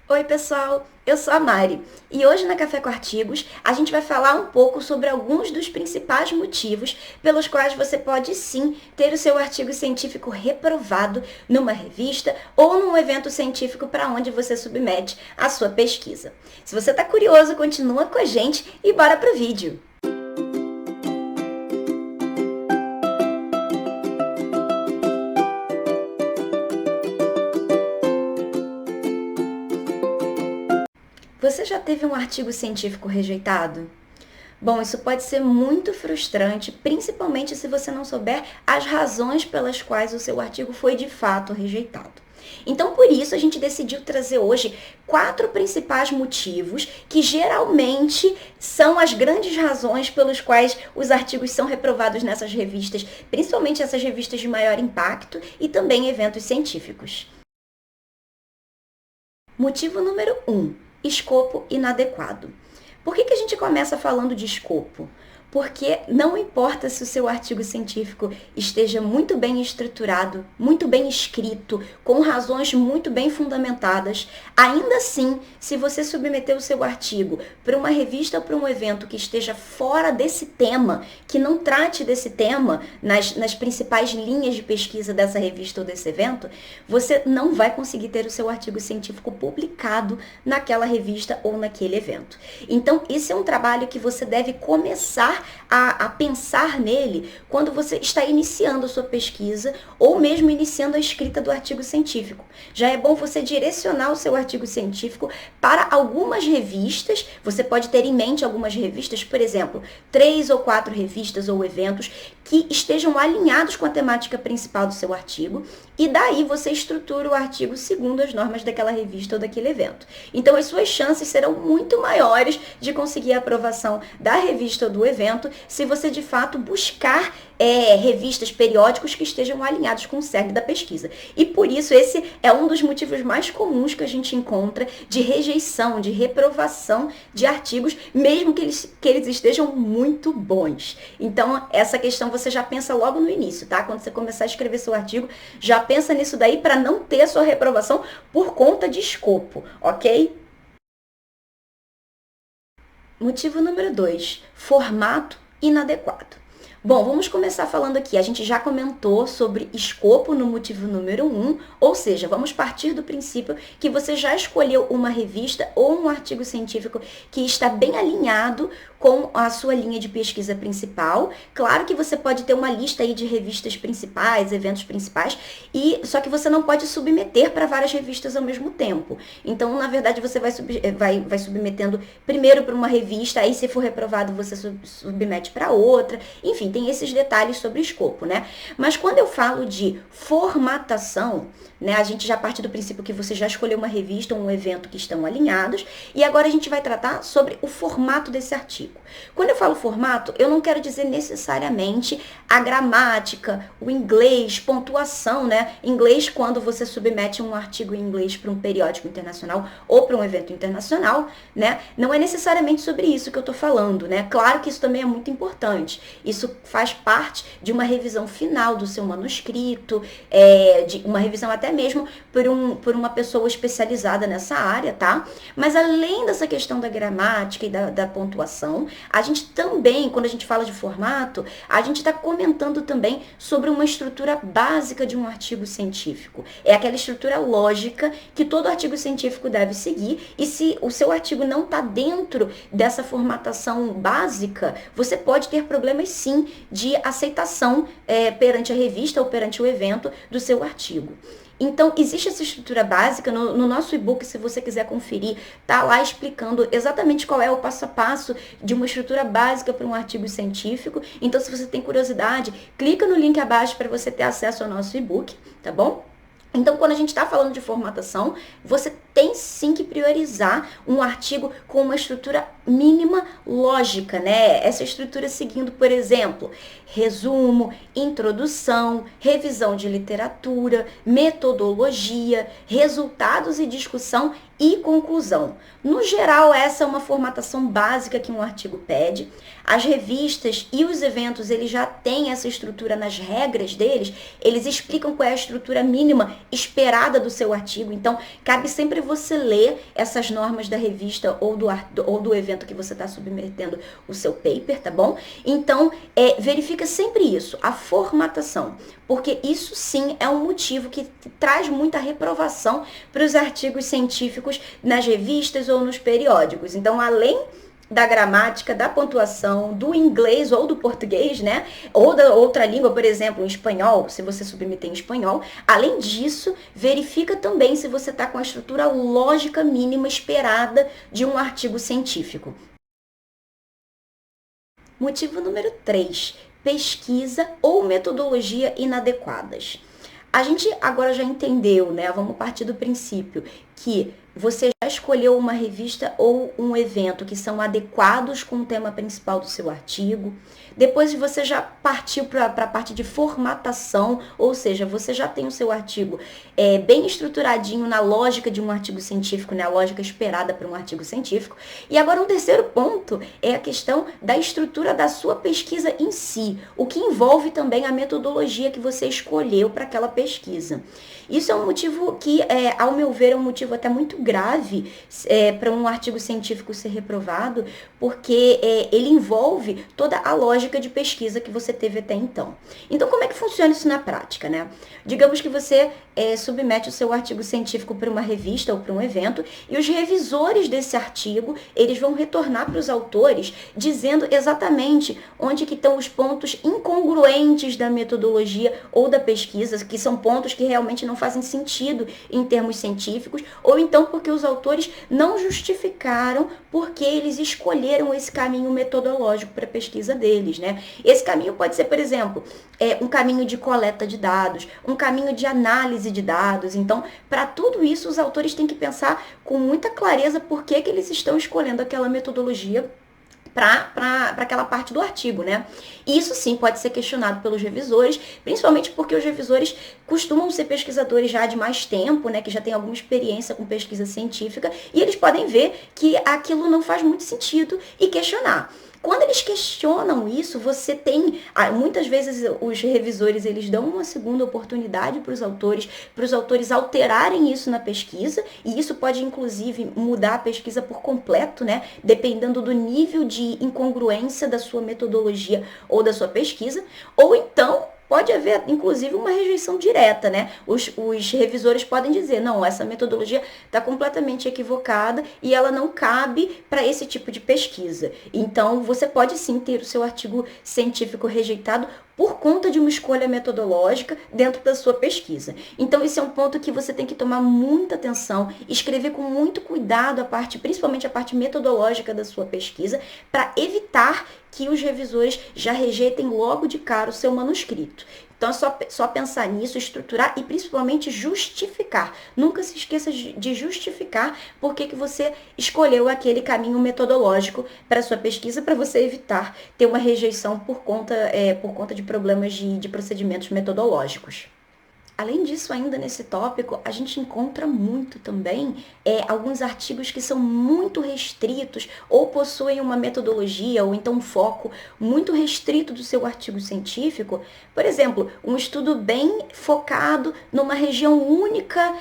Oi, pessoal! Eu sou a Mari e hoje na Café com Artigos a gente vai falar um pouco sobre alguns dos principais motivos pelos quais você pode sim ter o seu artigo científico reprovado numa revista ou num evento científico para onde você submete a sua pesquisa. Se você está curioso, continua com a gente e bora pro vídeo! Você já teve um artigo científico rejeitado? Bom, isso pode ser muito frustrante, principalmente se você não souber as razões pelas quais o seu artigo foi de fato rejeitado. Então, por isso, a gente decidiu trazer hoje 4 principais motivos que geralmente são as grandes razões pelos quais os artigos são reprovados nessas revistas, principalmente essas revistas de maior impacto e também eventos científicos. Motivo número 1. Escopo inadequado. Por que a gente começa falando de escopo? Porque não importa se o seu artigo científico esteja muito bem estruturado, muito bem escrito, com razões muito bem fundamentadas, ainda assim, se você submeter o seu artigo para uma revista ou para um evento que esteja fora desse tema, que não trate desse tema nas principais linhas de pesquisa dessa revista ou desse evento, você não vai conseguir ter o seu artigo científico publicado naquela revista ou naquele evento. Então, esse é um trabalho que você deve começar a pensar nele quando você está iniciando a sua pesquisa ou mesmo iniciando a escrita do artigo científico. Já é bom você direcionar o seu artigo científico para algumas revistas. Você pode ter em mente algumas revistas, por exemplo, 3 ou 4 revistas ou eventos que estejam alinhados com a temática principal do seu artigo, e daí você estrutura o artigo segundo as normas daquela revista ou daquele evento. Então, as suas chances serão muito maiores de conseguir a aprovação da revista ou do evento se você, de fato, buscar revistas, periódicos que estejam alinhados com o cerne da pesquisa. E por isso, esse é um dos motivos mais comuns que a gente encontra de rejeição, de reprovação de artigos, mesmo que eles estejam muito bons. Então, essa questão você já pensa logo no início, tá? Quando você começar a escrever seu artigo, já pensa nisso daí para não ter a sua reprovação por conta de escopo, ok? Motivo número 2, formato inadequado. Bom, vamos começar falando aqui. A gente já comentou sobre escopo no motivo número 1, ou seja, vamos partir do princípio que você já escolheu uma revista ou um artigo científico que está bem alinhado com a sua linha de pesquisa principal. Claro que você pode ter uma lista aí de revistas principais, eventos principais, só que você não pode submeter para várias revistas ao mesmo tempo. Então, na verdade, você vai submetendo primeiro para uma revista, aí se for reprovado você submete para outra. Enfim, tem esses detalhes sobre escopo, né? Mas quando eu falo de formatação, né, a gente já parte do princípio que você já escolheu uma revista ou um evento que estão alinhados, e agora a gente vai tratar sobre o formato desse artigo. Quando eu falo formato, eu não quero dizer necessariamente a gramática, o inglês, pontuação, né? Inglês, quando você submete um artigo em inglês para um periódico internacional ou para um evento internacional, né? Não é necessariamente sobre isso que eu tô falando, né? Claro que isso também é muito importante. Isso faz parte de uma revisão final do seu manuscrito, de uma revisão até mesmo por uma pessoa especializada nessa área, tá? Mas além dessa questão da gramática e da pontuação, a gente também, quando a gente fala de formato, a gente está comentando também sobre uma estrutura básica de um artigo científico. É aquela estrutura lógica que todo artigo científico deve seguir, e se o seu artigo não está dentro dessa formatação básica, você pode ter problemas sim de aceitação perante a revista ou perante o evento do seu artigo. Então, existe essa estrutura básica no nosso e-book, se você quiser conferir, tá lá explicando exatamente qual é o passo a passo de uma estrutura básica para um artigo científico. Então, se você tem curiosidade, clica no link abaixo para você ter acesso ao nosso e-book, tá bom? Então, quando a gente está falando de formatação, você tem sim que priorizar um artigo com uma estrutura mínima lógica, né? Essa estrutura seguindo, por exemplo, resumo, introdução, revisão de literatura, metodologia, resultados e discussão e conclusão. No geral, essa é uma formatação básica que um artigo pede. As revistas e os eventos, eles já têm essa estrutura nas regras deles, eles explicam qual é a estrutura mínima esperada do seu artigo, então cabe sempre você lê essas normas da revista ou do evento que você está submetendo o seu paper, tá bom? Então, verifica sempre isso, a formatação, porque isso sim é um motivo que traz muita reprovação para os artigos científicos nas revistas ou nos periódicos. Então, além da gramática, da pontuação, do inglês ou do português, né? Ou da outra língua, por exemplo, em espanhol, se você submeter em espanhol. Além disso, verifica também se você está com a estrutura lógica mínima esperada de um artigo científico. Motivo número 3. Pesquisa ou metodologia inadequadas. A gente agora já entendeu, né? Vamos partir do princípio que você já escolheu uma revista ou um evento que são adequados com o tema principal do seu artigo. Depois você já partiu para a parte de formatação, ou seja, você já tem o seu artigo bem estruturadinho na lógica de um artigo científico, né? A lógica esperada para um artigo científico. E agora um terceiro ponto é a questão da estrutura da sua pesquisa em si, o que envolve também a metodologia que você escolheu para aquela pesquisa. Isso é um motivo que, ao meu ver, é um motivo até muito grave para um artigo científico ser reprovado, porque ele envolve toda a lógica de pesquisa que você teve até então. Então, como é que funciona isso na prática, né? Digamos que você submete o seu artigo científico para uma revista ou para um evento, e os revisores desse artigo, eles vão retornar para os autores dizendo exatamente onde que estão os pontos incongruentes da metodologia ou da pesquisa, que são pontos que realmente não fazem sentido em termos científicos, ou então porque os autores não justificaram porque eles escolheram esse caminho metodológico para a pesquisa deles, né? Esse caminho pode ser, por exemplo, um caminho de coleta de dados, um caminho de análise de dados. Então, para tudo isso, os autores têm que pensar com muita clareza por que eles estão escolhendo aquela metodologia para aquela parte do artigo, né? E isso sim pode ser questionado pelos revisores, principalmente porque os revisores costumam ser pesquisadores já de mais tempo, né? Que já têm alguma experiência com pesquisa científica, e eles podem ver que aquilo não faz muito sentido e questionar. Quando eles questionam isso, você tem, muitas vezes os revisores, eles dão uma segunda oportunidade para os autores alterarem isso na pesquisa, e isso pode inclusive mudar a pesquisa por completo, né? Dependendo do nível de incongruência da sua metodologia ou da sua pesquisa, ou então pode haver, inclusive, uma rejeição direta, né? Os revisores podem dizer, não, essa metodologia está completamente equivocada e ela não cabe para esse tipo de pesquisa. Então, você pode sim ter o seu artigo científico rejeitado por conta de uma escolha metodológica dentro da sua pesquisa. Então, esse é um ponto que você tem que tomar muita atenção, escrever com muito cuidado principalmente a parte metodológica da sua pesquisa, para evitar que os revisores já rejeitem logo de cara o seu manuscrito. Então, é só pensar nisso, estruturar e principalmente justificar. Nunca se esqueça de justificar por que você escolheu aquele caminho metodológico para a sua pesquisa, para você evitar ter uma rejeição por conta de problemas de procedimentos metodológicos. Além disso, ainda nesse tópico, a gente encontra muito também alguns artigos que são muito restritos ou possuem uma metodologia ou então um foco muito restrito do seu artigo científico. Por exemplo, um estudo bem focado numa região única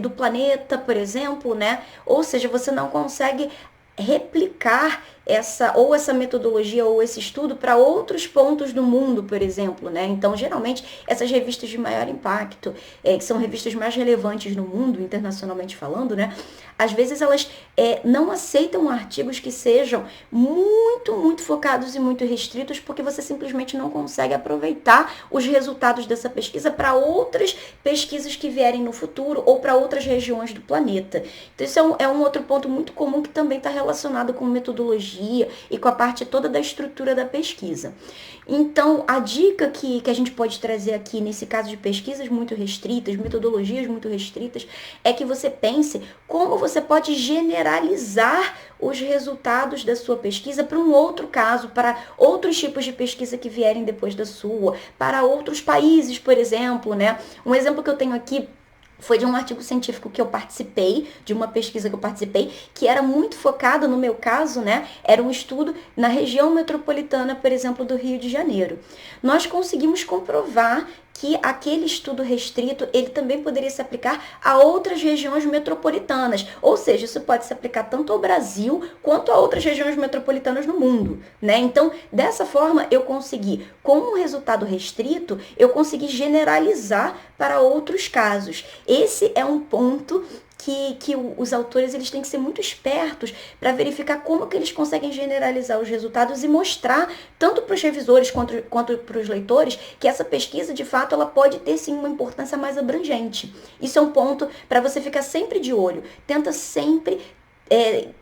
do planeta, por exemplo, né? Ou seja, você não consegue replicar essa metodologia ou esse estudo para outros pontos do mundo, por exemplo, né? Então, geralmente, essas revistas de maior impacto, que são revistas mais relevantes no mundo, internacionalmente falando, né? Às vezes elas não aceitam artigos que sejam muito, muito focados e muito restritos, porque você simplesmente não consegue aproveitar os resultados dessa pesquisa para outras pesquisas que vierem no futuro ou para outras regiões do planeta. Então, isso é um outro ponto muito comum que também está relacionado com metodologia e com a parte toda da estrutura da pesquisa. Então, a dica que a gente pode trazer aqui, nesse caso de pesquisas muito restritas, metodologias muito restritas, é que você pense como você pode generalizar os resultados da sua pesquisa para um outro caso, para outros tipos de pesquisa que vierem depois da sua, para outros países, por exemplo, né? Um exemplo que eu tenho aqui foi de um artigo científico que eu participei, de uma pesquisa que eu participei, que era muito focada, no meu caso, né, era um estudo na região metropolitana, por exemplo, do Rio de Janeiro. Nós conseguimos comprovar que aquele estudo restrito, ele também poderia se aplicar a outras regiões metropolitanas. Ou seja, isso pode se aplicar tanto ao Brasil quanto a outras regiões metropolitanas no mundo, né? Então, dessa forma, eu consegui, com um resultado restrito, eu consegui generalizar para outros casos. Esse é um ponto que os autores eles têm que ser muito espertos para verificar como que eles conseguem generalizar os resultados e mostrar, tanto para os revisores quanto para os leitores, que essa pesquisa, de fato, ela pode ter, sim, uma importância mais abrangente. Isso é um ponto para você ficar sempre de olho. Tenta sempre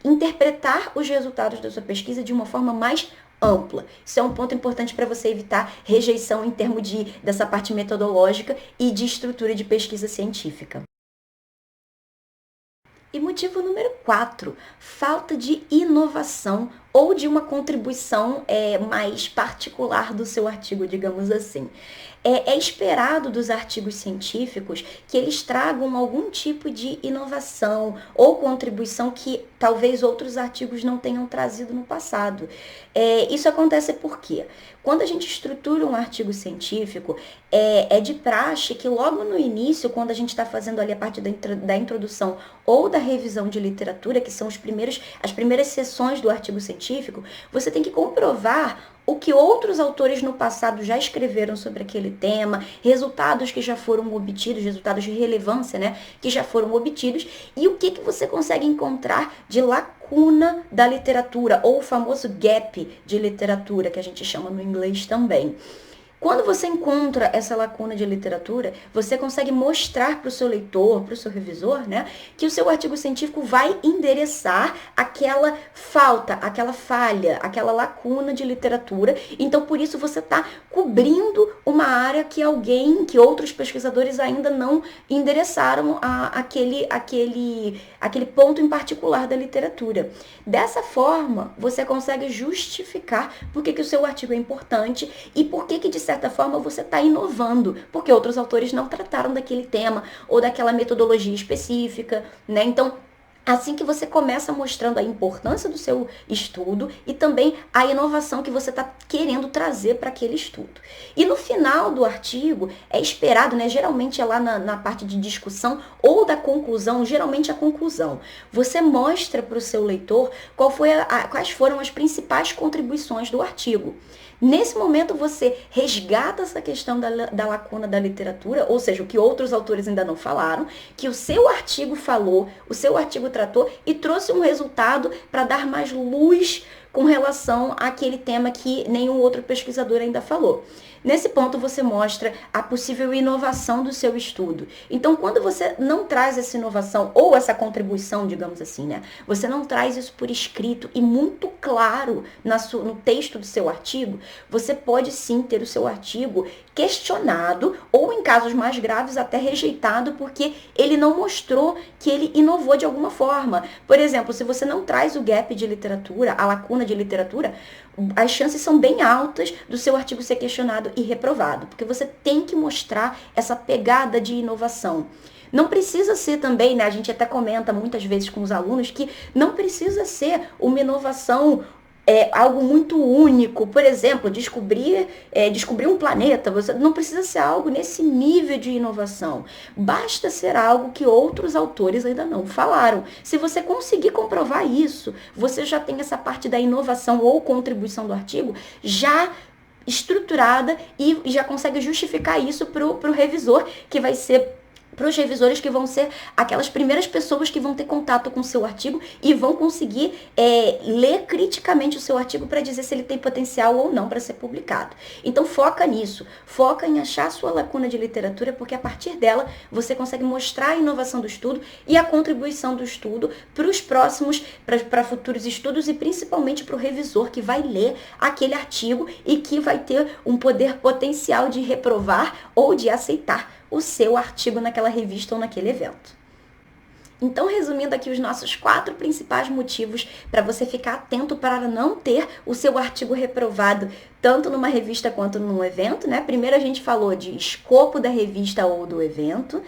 interpretar os resultados da sua pesquisa de uma forma mais ampla. Isso é um ponto importante para você evitar rejeição em termos dessa parte metodológica e de estrutura de pesquisa científica. E motivo número 4, falta de inovação ou de uma contribuição mais particular do seu artigo, digamos assim. É esperado dos artigos científicos que eles tragam algum tipo de inovação ou contribuição que talvez outros artigos não tenham trazido no passado. Isso acontece porque, quando a gente estrutura um artigo científico, é de praxe que logo no início, quando a gente está fazendo ali a parte da introdução ou da revisão de literatura, que são as primeiras sessões do artigo científico, você tem que comprovar o que outros autores no passado já escreveram sobre aquele tema, resultados que já foram obtidos, resultados de relevância, né, que já foram obtidos, e o que você consegue encontrar de lacuna da literatura, ou o famoso gap de literatura, que a gente chama no inglês também. Quando você encontra essa lacuna de literatura, você consegue mostrar para o seu leitor, para o seu revisor, né, que o seu artigo científico vai endereçar aquela falta, aquela falha, aquela lacuna de literatura. Então, por isso, você está cobrindo uma área que outros pesquisadores ainda não endereçaram aquele ponto em particular da literatura. Dessa forma, você consegue justificar por que o seu artigo é importante e por que de certa forma você está inovando, porque outros autores não trataram daquele tema ou daquela metodologia específica, né? Então, assim que você começa mostrando a importância do seu estudo e também a inovação que você está querendo trazer para aquele estudo. E no final do artigo, é esperado, né, geralmente é lá na parte de discussão ou da conclusão, geralmente a conclusão. Você mostra para o seu leitor quais foram as principais contribuições do artigo. Nesse momento, você resgata essa questão da lacuna da literatura, ou seja, o que outros autores ainda não falaram, que o seu artigo falou, o seu artigo tratou e trouxe um resultado para dar mais luz com relação àquele tema que nenhum outro pesquisador ainda falou. Nesse ponto, você mostra a possível inovação do seu estudo. Então, quando você não traz essa inovação ou essa contribuição, digamos assim, né? Você não traz isso por escrito e muito claro no texto do seu artigo, você pode sim ter o seu artigo questionado ou, em casos mais graves, até rejeitado, porque ele não mostrou que ele inovou de alguma forma. Por exemplo, se você não traz o gap de literatura, a lacuna de literatura, as chances são bem altas do seu artigo ser questionado e reprovado, porque você tem que mostrar essa pegada de inovação. Não precisa ser também, né, a gente até comenta muitas vezes com os alunos que não precisa ser uma inovação algo muito único. Por exemplo, descobrir um planeta. Você não precisa ser algo nesse nível de inovação. Basta ser algo que outros autores ainda não falaram. Se você conseguir comprovar isso, você já tem essa parte da inovação ou contribuição do artigo já estruturada e já consegue justificar isso para o revisor, que vai ser para os revisores que vão ser aquelas primeiras pessoas que vão ter contato com o seu artigo e vão conseguir ler criticamente o seu artigo para dizer se ele tem potencial ou não para ser publicado. Então foca nisso, foca em achar a sua lacuna de literatura, porque a partir dela você consegue mostrar a inovação do estudo e a contribuição do estudo para os próximos, para futuros estudos e principalmente para o revisor que vai ler aquele artigo e que vai ter um poder potencial de reprovar ou de aceitar o seu artigo naquela revista ou naquele evento. Então, resumindo aqui os nossos 4 principais motivos para você ficar atento para não ter o seu artigo reprovado tanto numa revista quanto num evento, né? Primeiro a gente falou de escopo da revista ou do evento.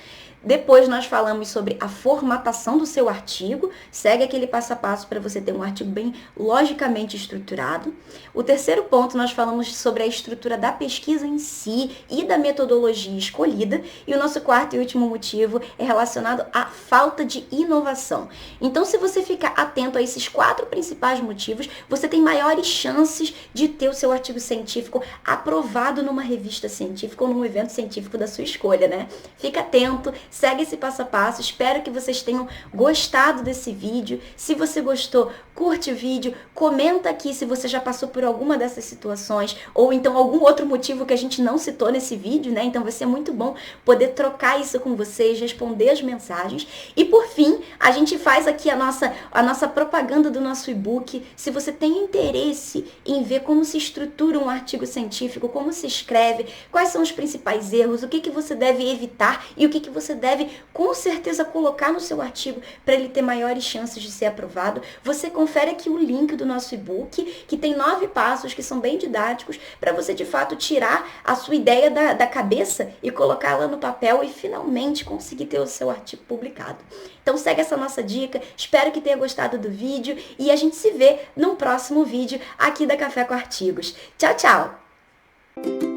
Depois nós falamos sobre a formatação do seu artigo, segue aquele passo a passo para você ter um artigo bem logicamente estruturado. O terceiro ponto nós falamos sobre a estrutura da pesquisa em si e da metodologia escolhida. E o nosso quarto e último motivo é relacionado à falta de inovação. Então, se você ficar atento a esses 4 principais motivos, você tem maiores chances de ter o seu artigo científico aprovado numa revista científica ou num evento científico da sua escolha, né? Fica atento, segue esse passo a passo. Espero que vocês tenham gostado desse vídeo. Se você gostou, curte o vídeo, comenta aqui se você já passou por alguma dessas situações ou então algum outro motivo que a gente não citou nesse vídeo, né? Então vai ser muito bom poder trocar isso com vocês, responder as mensagens. E por fim, a gente faz aqui a nossa propaganda do nosso e-book. Se você tem interesse em ver como se estrutura um artigo científico, como se escreve, quais são os principais erros, o que você deve evitar e o que você deve com certeza colocar no seu artigo para ele ter maiores chances de ser aprovado, você confere aqui o link do nosso e-book, que tem 9 passos que são bem didáticos para você de fato tirar a sua ideia da cabeça e colocá-la no papel e finalmente conseguir ter o seu artigo publicado. Então segue essa nossa dica, espero que tenha gostado do vídeo e a gente se vê num próximo vídeo aqui da Café com Artigos. Tchau, tchau!